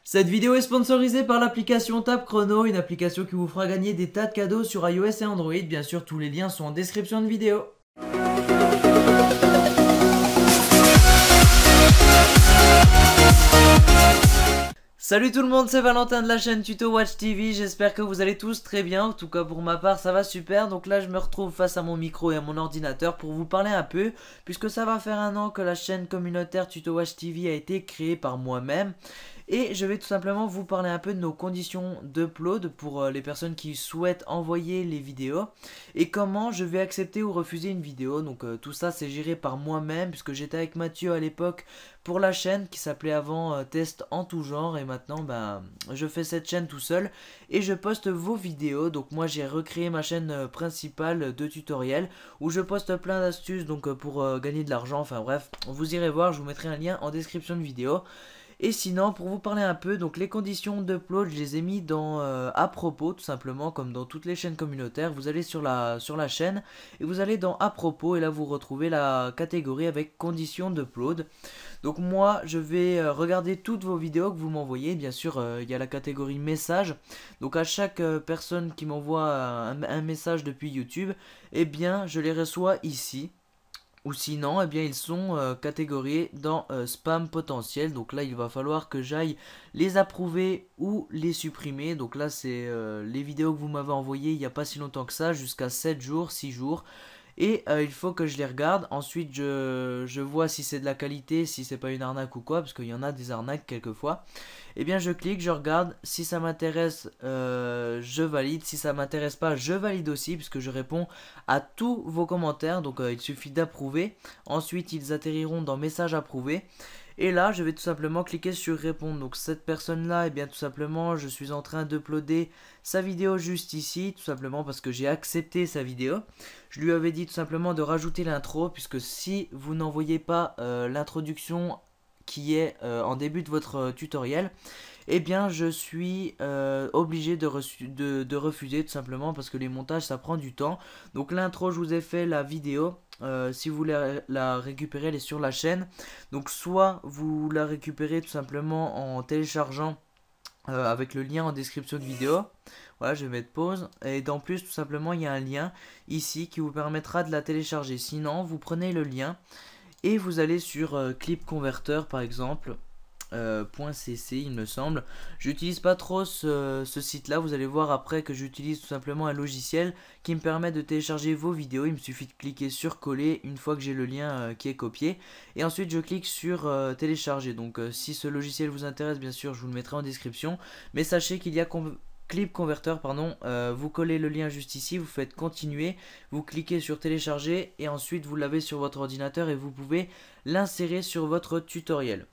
Cette vidéo est sponsorisée par l'application Tap Chrono, une application qui vous fera gagner des tas de cadeaux sur iOS et Android. Bien sûr, tous les liens sont en description de vidéo. Salut tout le monde, c'est Valentin de la chaîne Tuto Watch TV, j'espère que vous allez tous très bien, en tout cas pour ma part ça va super. Donc là je me retrouve face à mon micro et à mon ordinateur pour vous parler un peu, puisque ça va faire 1 an que la chaîne communautaire Tuto Watch TV a été créée par moi-même. Et je vais tout simplement vous parler un peu de nos conditions d'upload pour les personnes qui souhaitent envoyer les vidéos et comment je vais accepter ou refuser une vidéo. Donc tout ça c'est géré par moi-même, puisque j'étais avec Mathieu à l'époque pour la chaîne qui s'appelait avant Test en tout genre, et maintenant je fais cette chaîne tout seul et je poste vos vidéos. Donc moi j'ai recréé ma chaîne principale de tutoriels où je poste plein d'astuces pour gagner de l'argent. Enfin bref, vous irez voir, je vous mettrai un lien en description de vidéo. Et sinon, pour vous parler un peu, donc les conditions d'upload, je les ai mis dans à propos, tout simplement, comme dans toutes les chaînes communautaires. Vous allez sur la chaîne et vous allez dans à propos, et là vous retrouvez la catégorie avec conditions d'upload. Donc moi, je vais regarder toutes vos vidéos que vous m'envoyez. Bien sûr, il y a la catégorie message. Donc à chaque personne qui m'envoie un message depuis YouTube, eh bien, je les reçois ici. Ou sinon, eh bien, ils sont catégoriés dans spam potentiel. Donc là, il va falloir que j'aille les approuver ou les supprimer. Donc là, c'est les vidéos que vous m'avez envoyées il n'y a pas si longtemps que ça, jusqu'à 7 jours, 6 jours. Et il faut que je les regarde. Ensuite, je vois si c'est de la qualité, si c'est pas une arnaque ou quoi, parce qu'il y en a des arnaques quelquefois. Eh bien, je clique, je regarde. Si ça m'intéresse, je valide. Si ça m'intéresse pas, je valide aussi, puisque je réponds à tous vos commentaires. Donc, il suffit d'approuver. Ensuite, ils atterriront dans message approuvé. Et là, je vais tout simplement cliquer sur répondre. Donc cette personne-là, eh bien tout simplement, je suis en train d'uploader sa vidéo juste ici, tout simplement parce que j'ai accepté sa vidéo. Je lui avais dit tout simplement de rajouter l'intro, puisque si vous n'envoyez pas l'introduction qui est en début de votre tutoriel, eh bien je suis obligé de refuser, tout simplement parce que les montages ça prend du temps. Donc l'intro, je vous ai fait la vidéo. Si vous voulez la récupérer, elle est sur la chaîne. Donc soit vous la récupérez tout simplement en téléchargeant avec le lien en description de vidéo. Voilà, je vais mettre pause. Et en plus, tout simplement, il y a un lien ici qui vous permettra de la télécharger. Sinon, vous prenez le lien et vous allez sur Clip Converter par exemple. .cc il me semble. J'utilise pas trop ce site là, vous allez voir après que j'utilise tout simplement un logiciel qui me permet de télécharger vos vidéos. Il me suffit de cliquer sur coller une fois que j'ai le lien qui est copié, et ensuite je clique sur télécharger. Donc si ce logiciel vous intéresse, bien sûr je vous le mettrai en description, mais sachez qu'il y a Clip Converter, pardon, vous collez le lien juste ici, vous faites continuer, vous cliquez sur télécharger et ensuite vous l'avez sur votre ordinateur et vous pouvez l'insérer sur votre tutoriel.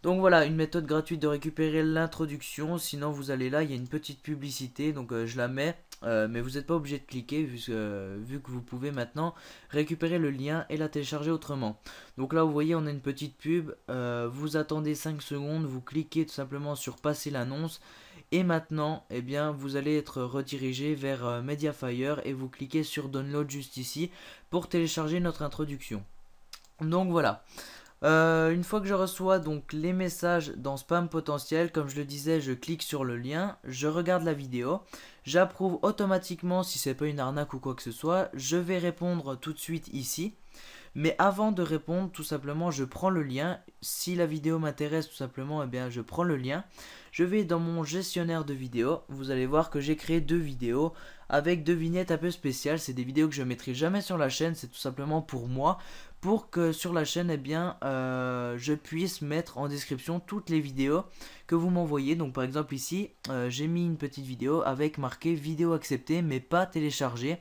Donc voilà, une méthode gratuite de récupérer l'introduction. Sinon vous allez là, il y a une petite publicité, donc je la mets, mais vous n'êtes pas obligé de cliquer vu que vous pouvez maintenant récupérer le lien et la télécharger autrement. Donc là vous voyez, on a une petite pub, vous attendez 5 secondes, vous cliquez tout simplement sur passer l'annonce. Et maintenant, eh bien, vous allez être redirigé vers Mediafire et vous cliquez sur Download juste ici pour télécharger notre introduction. Donc voilà. Une fois que je reçois donc les messages dans spam potentiel, comme je le disais, je clique sur le lien, je regarde la vidéo, j'approuve automatiquement si c'est pas une arnaque ou quoi que ce soit, je vais répondre tout de suite ici. Mais avant de répondre, tout simplement, je prends le lien. Si la vidéo m'intéresse, tout simplement, eh bien, je prends le lien. Je vais dans mon gestionnaire de vidéos. Vous allez voir que j'ai créé 2 vidéos avec 2 vignettes un peu spéciales. C'est des vidéos que je ne mettrai jamais sur la chaîne. C'est tout simplement pour moi, pour que sur la chaîne, eh bien, je puisse mettre en description toutes les vidéos que vous m'envoyez. Donc par exemple ici, j'ai mis une petite vidéo avec marqué vidéo acceptée mais pas téléchargée.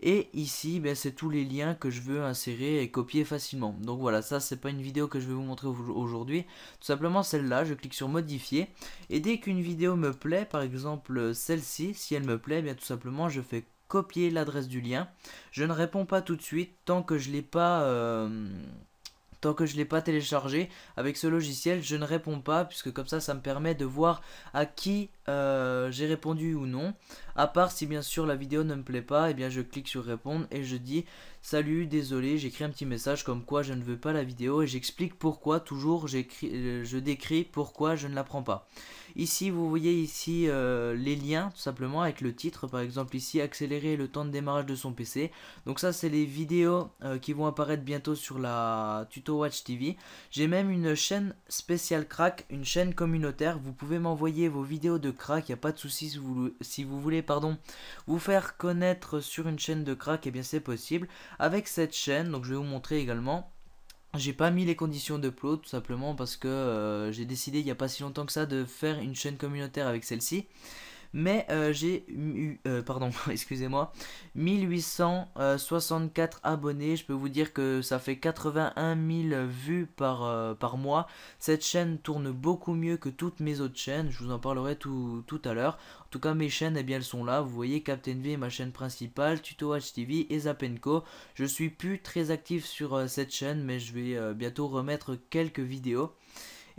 Et ici, ben, c'est tous les liens que je veux insérer et copier facilement. Donc voilà, ça c'est pas une vidéo que je vais vous montrer aujourd'hui. Tout simplement celle-là, je clique sur modifier. Et dès qu'une vidéo me plaît, par exemple celle-ci, si elle me plaît, bien tout simplement je fais copier l'adresse du lien. Je ne réponds pas tout de suite tant que je l'ai pas... Tant que je ne l'ai pas téléchargé avec ce logiciel, je ne réponds pas, puisque comme ça me permet de voir à qui j'ai répondu ou non. À part si bien sûr la vidéo ne me plaît pas, et bien je clique sur répondre et je dis salut, désolé, j'écris un petit message comme quoi je ne veux pas la vidéo et j'explique pourquoi, toujours je décris pourquoi je ne la prends pas. Ici vous voyez ici les liens tout simplement avec le titre, par exemple ici accélérer le temps de démarrage de son PC. Donc ça c'est les vidéos qui vont apparaître bientôt sur la Tuto Watch TV. J'ai même une chaîne spéciale crack, une chaîne communautaire. Vous pouvez m'envoyer vos vidéos de crack, il n'y a pas de souci si vous voulez vous faire connaître sur une chaîne de crack, et bien c'est possible. Avec cette chaîne, donc je vais vous montrer également. J'ai pas mis les conditions d'upload tout simplement parce que j'ai décidé il n'y a pas si longtemps que ça de faire une chaîne communautaire avec celle-ci. Mais j'ai eu, pardon, excusez-moi, 1864 abonnés. Je peux vous dire que ça fait 81 000 vues par mois. Cette chaîne tourne beaucoup mieux que toutes mes autres chaînes. Je vous en parlerai tout à l'heure. En tout cas, mes chaînes, eh bien, elles sont là. Vous voyez, Captain V est ma chaîne principale, Tuto Watch TV et Zapenco. Je suis plus très actif sur cette chaîne, mais je vais bientôt remettre quelques vidéos.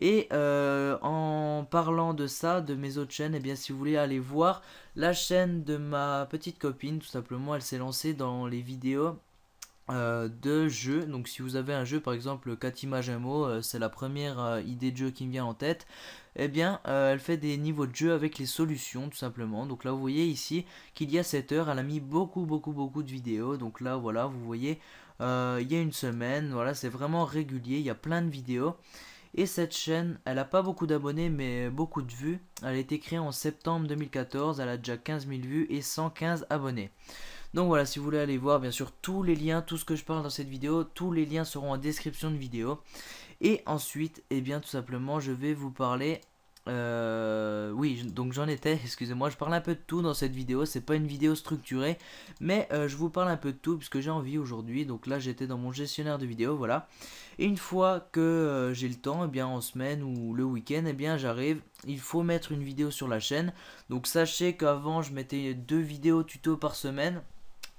Et en parlant de ça, de mes autres chaînes, et bien si vous voulez aller voir la chaîne de ma petite copine, tout simplement, elle s'est lancée dans les vidéos de jeux. Donc si vous avez un jeu, par exemple Katima Jamo, c'est la première idée de jeu qui me vient en tête. Et bien elle fait des niveaux de jeu avec les solutions tout simplement. Donc là vous voyez ici qu'il y a 7 heures, elle a mis beaucoup de vidéos. Donc là voilà, vous voyez il y a une semaine, voilà, c'est vraiment régulier, il y a plein de vidéos. Et cette chaîne, elle n'a pas beaucoup d'abonnés mais beaucoup de vues. Elle a été créée en septembre 2014, elle a déjà 15 000 vues et 115 abonnés. Donc voilà, si vous voulez aller voir, bien sûr, tous les liens, tout ce que je parle dans cette vidéo, tous les liens seront en description de vidéo. Et ensuite, eh bien tout simplement, je vais vous parler... oui, donc j'en étais, excusez-moi, je parle un peu de tout dans cette vidéo, c'est pas une vidéo structurée, mais je vous parle un peu de tout puisque j'ai envie aujourd'hui. Donc là j'étais dans mon gestionnaire de vidéos, voilà. Et une fois que j'ai le temps, eh bien en semaine ou le week-end, eh bien j'arrive, il faut mettre une vidéo sur la chaîne. Donc sachez qu'avant je mettais 2 vidéos tuto par semaine,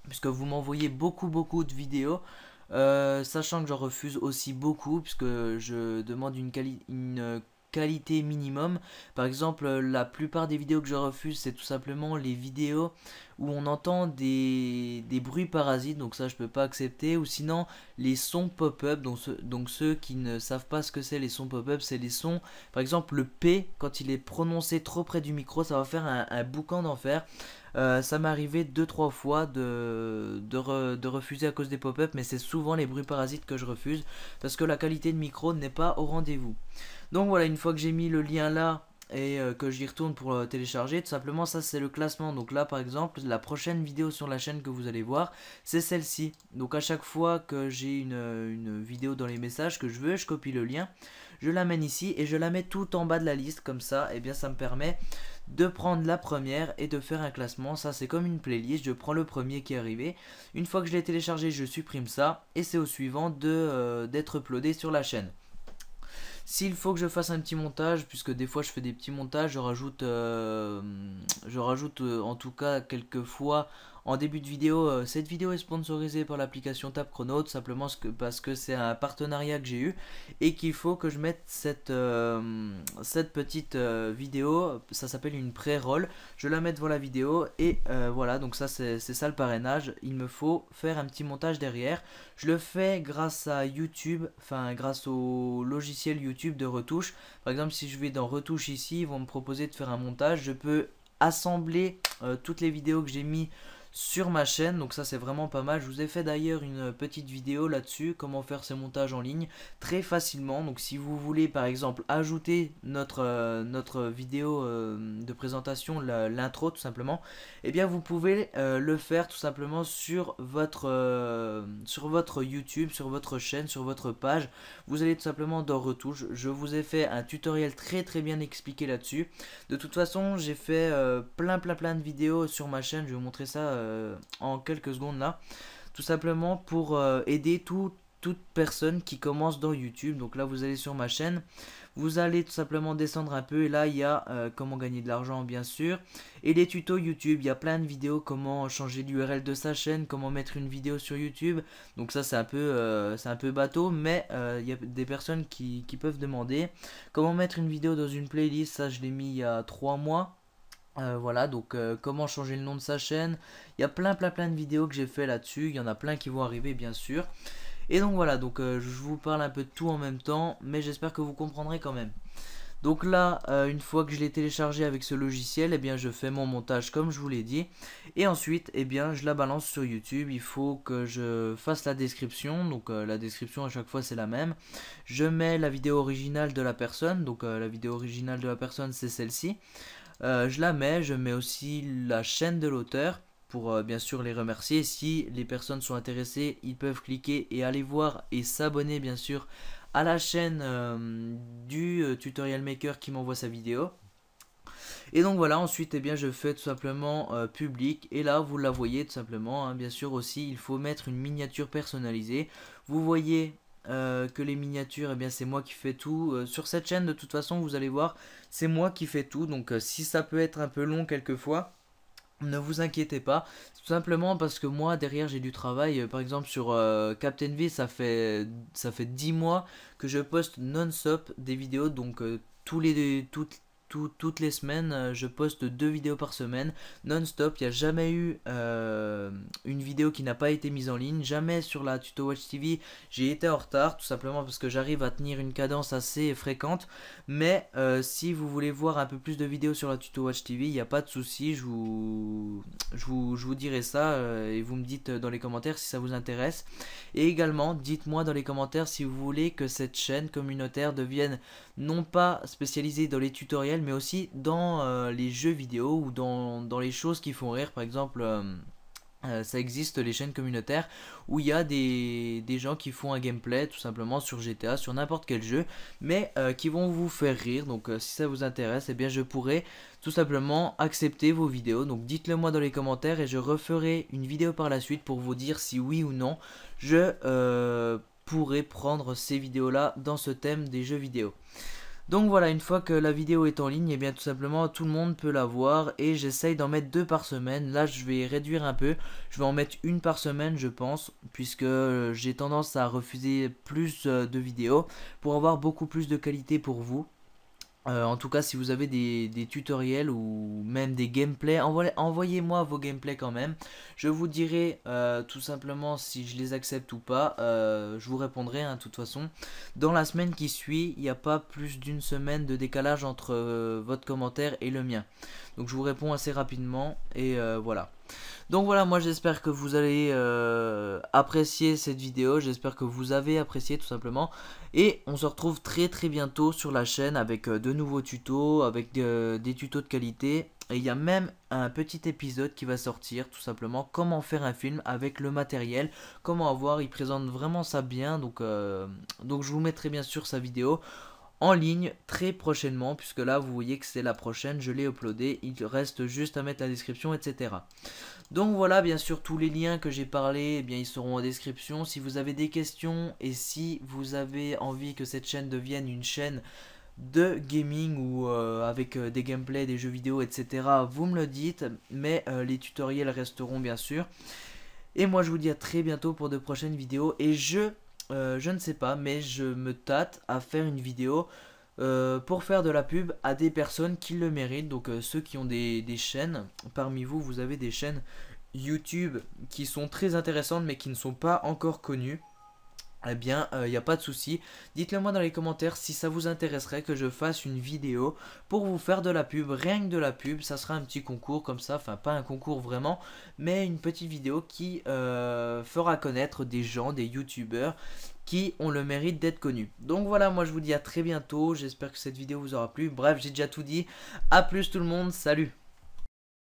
puisque vous m'envoyez beaucoup de vidéos. Sachant que j'en refuse aussi beaucoup puisque je demande une qualité minimum. Par exemple, la plupart des vidéos que je refuse, c'est tout simplement les vidéos où on entend des bruits parasites, donc ça je peux pas accepter. Ou sinon les sons pop-up, donc ceux qui ne savent pas ce que c'est les sons pop-up, c'est les sons, par exemple le P, quand il est prononcé trop près du micro, ça va faire un boucan d'enfer. Ça m'est arrivé 2-3 fois de refuser à cause des pop-up, mais c'est souvent les bruits parasites que je refuse parce que la qualité de micro n'est pas au rendez-vous. Donc voilà, une fois que j'ai mis le lien là et que j'y retourne pour télécharger, tout simplement ça c'est le classement. Donc là par exemple, la prochaine vidéo sur la chaîne que vous allez voir, c'est celle-ci. Donc à chaque fois que j'ai une vidéo dans les messages que je veux, je copie le lien, je l'amène ici et je la mets tout en bas de la liste. Comme ça, et bien ça me permet de prendre la première et de faire un classement. Ça c'est comme une playlist, je prends le premier qui est arrivé. Une fois que je l'ai téléchargé, je supprime ça et c'est au suivant d'être uploadé sur la chaîne. S'il faut que je fasse un petit montage, puisque des fois je fais des petits montages, je rajoute en tout cas quelques fois en début de vidéo. Cette vidéo est sponsorisée par l'application Tap Chrono, tout simplement parce que c'est un partenariat que j'ai eu et qu'il faut que je mette cette petite vidéo. Ça s'appelle une pré-roll, je la mets devant la vidéo et voilà, donc ça c'est ça le parrainage. Il me faut faire un petit montage derrière. Je le fais grâce à YouTube, enfin grâce au logiciel YouTube de retouche. Par exemple, si je vais dans retouche ici, ils vont me proposer de faire un montage. Je peux assembler toutes les vidéos que j'ai mis sur ma chaîne, donc ça c'est vraiment pas mal. Je vous ai fait d'ailleurs une petite vidéo là-dessus, comment faire ces montages en ligne très facilement. Donc si vous voulez par exemple ajouter notre vidéo de présentation, l'intro tout simplement, eh bien vous pouvez le faire tout simplement sur votre YouTube, sur votre chaîne, sur votre page. Vous allez tout simplement dans retouche. Je vous ai fait un tutoriel très bien expliqué là-dessus. De toute façon j'ai fait plein de vidéos sur ma chaîne. Je vais vous montrer ça en quelques secondes là, tout simplement pour aider toute personne qui commence dans YouTube. Donc là vous allez sur ma chaîne, vous allez tout simplement descendre un peu et là il y a comment gagner de l'argent bien sûr, et les tutos YouTube. Il y a plein de vidéos, comment changer l'URL de sa chaîne, comment mettre une vidéo sur YouTube. Donc ça c'est un peu bateau, mais il y a des personnes qui peuvent demander comment mettre une vidéo dans une playlist. Ça je l'ai mis il y a 3 mois. Voilà, donc comment changer le nom de sa chaîne. Il y a plein de vidéos que j'ai fait là-dessus. Il y en a plein qui vont arriver bien sûr. Et donc voilà, donc je vous parle un peu de tout en même temps, mais j'espère que vous comprendrez quand même. Donc là, une fois que je l'ai téléchargé avec ce logiciel, eh bien je fais mon montage comme je vous l'ai dit. Et ensuite, eh bien je la balance sur YouTube. Il faut que je fasse la description. Donc la description à chaque fois c'est la même. Je mets la vidéo originale de la personne. Donc la vidéo originale de la personne c'est celle-ci. Je la mets, je mets aussi la chaîne de l'auteur pour bien sûr les remercier. Si les personnes sont intéressées, ils peuvent cliquer et aller voir et s'abonner bien sûr à la chaîne du tutorial maker qui m'envoie sa vidéo. Et donc voilà, ensuite eh bien, je fais tout simplement public. Et là vous la voyez tout simplement, hein. Bien sûr aussi il faut mettre une miniature personnalisée. Vous voyez que les miniatures, eh bien c'est moi qui fais tout. Sur cette chaîne de toute façon vous allez voir, c'est moi qui fais tout. Donc si ça peut être un peu long quelquefois, ne vous inquiétez pas, tout simplement parce que moi derrière j'ai du travail. Par exemple sur Captain V ça fait 10 mois que je poste non-stop des vidéos. Donc toutes les semaines je poste 2 vidéos par semaine non-stop. Il n'y a jamais eu une vidéo qui n'a pas été mise en ligne. Jamais sur la Tuto Watch TV j'ai été en retard, tout simplement parce que j'arrive à tenir une cadence assez fréquente. Mais si vous voulez voir un peu plus de vidéos sur la Tuto Watch TV, il n'y a pas de souci, je vous dirai ça et vous me dites dans les commentaires si ça vous intéresse. Et également, dites-moi dans les commentaires si vous voulez que cette chaîne communautaire devienne non pas spécialisée dans les tutoriels, mais aussi dans les jeux vidéo ou dans les choses qui font rire. Par exemple, ça existe les chaînes communautaires où il y a des gens qui font un gameplay tout simplement sur GTA, sur n'importe quel jeu, mais qui vont vous faire rire. Donc si ça vous intéresse, eh bien je pourrais tout simplement accepter vos vidéos. Donc dites-le moi dans les commentaires et je referai une vidéo par la suite pour vous dire si oui ou non je pourrais prendre ces vidéos là dans ce thème des jeux vidéo. Donc voilà, une fois que la vidéo est en ligne, et bien tout simplement tout le monde peut la voir et j'essaye d'en mettre 2 par semaine. Là je vais réduire un peu, je vais en mettre une par semaine je pense, puisque j'ai tendance à refuser plus de vidéos pour avoir beaucoup plus de qualité pour vous. En tout cas si vous avez des tutoriels ou même des gameplays, envoyez-moi vos gameplays quand même. Je vous dirai tout simplement si je les accepte ou pas. Je vous répondrai de toute façon. Dans la semaine qui suit, il n'y a pas plus d'une semaine de décalage entre votre commentaire et le mien. Donc je vous réponds assez rapidement et voilà. Donc voilà, moi j'espère que vous allez apprécier cette vidéo, j'espère que vous avez apprécié tout simplement. Et on se retrouve très bientôt sur la chaîne avec de nouveaux tutos, avec des tutos de qualité. Et il y a même un petit épisode qui va sortir, tout simplement, comment faire un film avec le matériel, comment avoir, il présente vraiment ça bien. Donc je vous mettrai bien sûr sa vidéo en ligne très prochainement, puisque là vous voyez que c'est la prochaine, je l'ai uploadé, il reste juste à mettre la description, etc. Donc voilà, bien sûr tous les liens que j'ai parlé, eh bien ils seront en description. Si vous avez des questions et si vous avez envie que cette chaîne devienne une chaîne de gaming ou avec des gameplays, des jeux vidéo, etc., vous me le dites, mais les tutoriels resteront bien sûr. Et moi je vous dis à très bientôt pour de prochaines vidéos et je ne sais pas, mais je me tâte à faire une vidéo pour faire de la pub à des personnes qui le méritent. Donc ceux qui ont des chaînes, parmi vous, vous avez des chaînes YouTube qui sont très intéressantes mais qui ne sont pas encore connues. Eh bien, il n'y a pas de souci. Dites-le moi dans les commentaires si ça vous intéresserait que je fasse une vidéo pour vous faire de la pub, rien que de la pub. Ça sera un petit concours comme ça, enfin pas un concours vraiment, mais une petite vidéo qui fera connaître des gens, des youtubeurs qui ont le mérite d'être connus. Donc voilà, moi je vous dis à très bientôt. J'espère que cette vidéo vous aura plu. Bref, j'ai déjà tout dit. A plus tout le monde, salut!